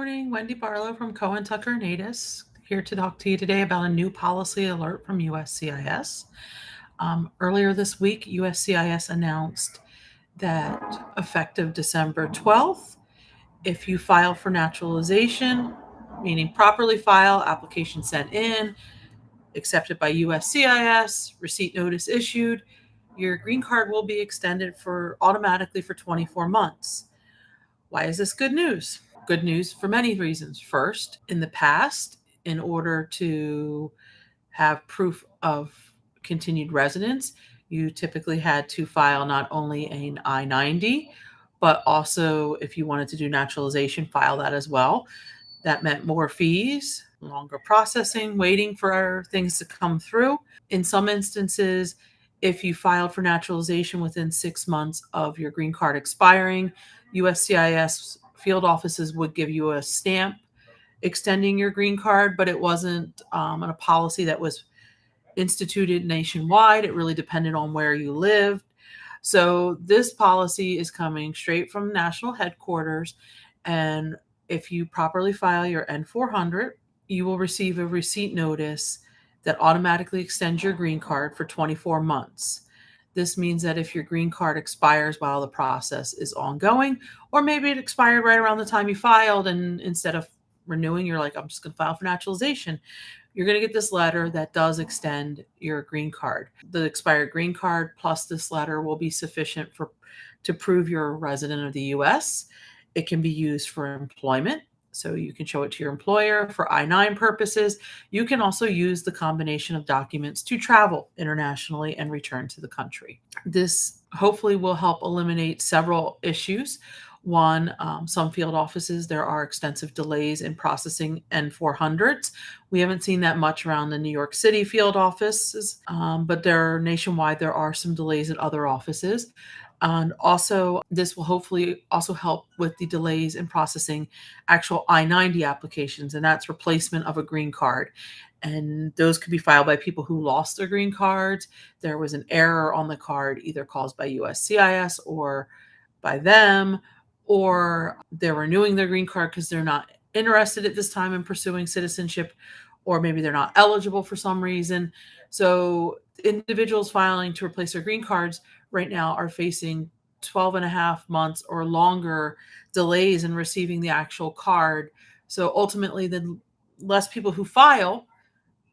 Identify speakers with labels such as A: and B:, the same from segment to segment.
A: morning. Wendy Barlow from Cohen Tucker Natus here to talk to you today about a new policy alert from USCIS. Earlier this week, USCIS announced that effective December 12th, if you file for naturalization, meaning properly file, application sent in, accepted by USCIS, receipt notice issued, your green card will be extended automatically for 24 months. Why is this good news? Good news for many reasons. First, in the past, in order to have proof of continued residence, you typically had to file not only an I-90, but also if you wanted to do naturalization, file that as well. That meant more fees, longer processing, waiting for things to come through. In some instances, if you filed for naturalization within 6 months of your green card expiring, USCIS field offices would give you a stamp extending your green card, but it wasn't a policy that was instituted nationwide. It really depended on where you lived. So this policy is coming straight from national headquarters, and if you properly file your N-400, you will receive a receipt notice that automatically extends your green card for 24 months. This means that if your green card expires while the process is ongoing, or maybe it expired right around the time you filed, and instead of renewing, you're like, I'm just going to file for naturalization, you're going to get this letter that does extend your green card. The expired green card plus this letter will be sufficient to prove you're a resident of the U.S. It can be used for employment, so you can show it to your employer for I-9 purposes. You can also use the combination of documents to travel internationally and return to the country. This hopefully will help eliminate several issues. One, some field offices, there are extensive delays in processing N-400s. We haven't seen that much around the New York City field offices, but nationwide, there are some delays at other offices. And also, this will hopefully also help with the delays in processing actual I-90 applications, and that's replacement of a green card. And those could be filed by people who lost their green cards. There was an error on the card, either caused by USCIS or by them, or they're renewing their green card because they're not interested at this time in pursuing citizenship, or maybe they're not eligible for some reason. So individuals filing to replace their green cards right now are facing 12 and a half months or longer delays in receiving the actual card. So ultimately, the less people who file,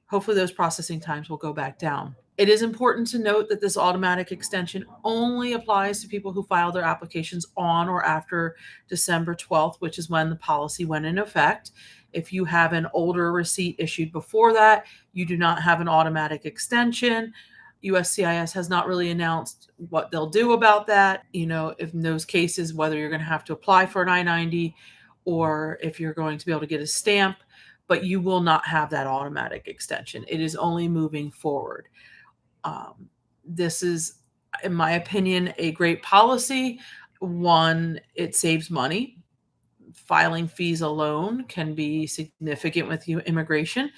A: hopefully those processing times will go back down. It is important to note that this automatic extension only applies to people who filed their applications on or after December 12th, which is when the policy went into effect. If you have an older receipt issued before that, you do not have an automatic extension. USCIS has not really announced what they'll do about that. If in those cases, whether you're going to have to apply for an I-90 or if you're going to be able to get a stamp, but you will not have that automatic extension. It is only moving forward. This is, in my opinion, a great policy. One, it saves money. Filing fees alone can be significant with immigration.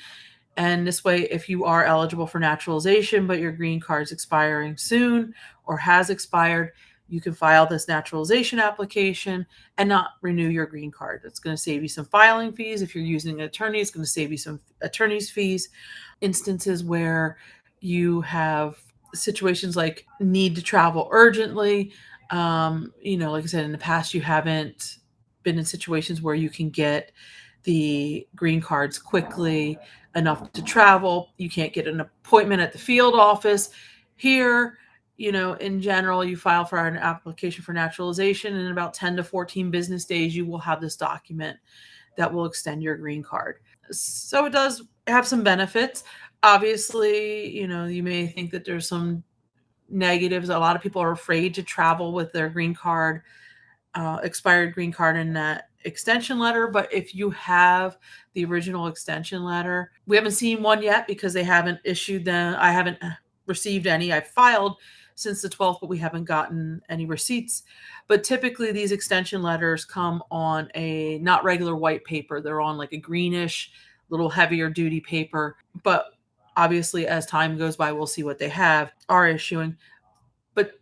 A: And this way, if you are eligible for naturalization, but your green card's expiring soon or has expired, you can file this naturalization application and not renew your green card. It's going to save you some filing fees. If you're using an attorney, it's going to save you some attorney's fees. Instances where you have situations like need to travel urgently. Like I said, in the past, you haven't been in situations where you can get the green cards quickly enough to travel. You can't get an appointment at the field office. Here, in general, you file for an application for naturalization, and in about 10 to 14 business days, you will have this document that will extend your green card. So it does have some benefits. Obviously, you may think that there's some negatives. A lot of people are afraid to travel with their green card, expired green card in that extension letter. But if you have the original extension letter, we haven't seen one yet because they haven't issued them. I haven't received any. I've filed since the 12th, but we haven't gotten any receipts. But typically these extension letters come on a not regular white paper. They're on like a greenish, little heavier duty paper. But obviously as time goes by, we'll see what they are issuing. But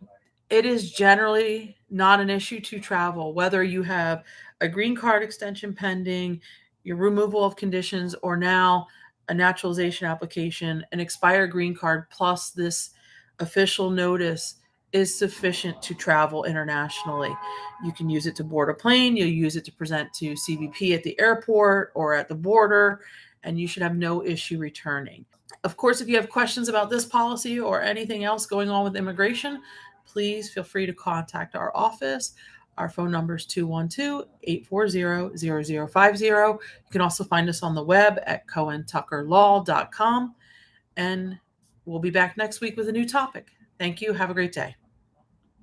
A: It is generally not an issue to travel, whether you have a green card extension pending, your removal of conditions, or now a naturalization application. An expired green card plus this official notice is sufficient to travel internationally. You can use it to board a plane, you'll use it to present to CBP at the airport or at the border, and you should have no issue returning. Of course, if you have questions about this policy or anything else going on with immigration, please feel free to contact our office. Our phone number is 212-840-0050. You can also find us on the web at cohentuckerlaw.com. And we'll be back next week with a new topic. Thank you. Have a great day.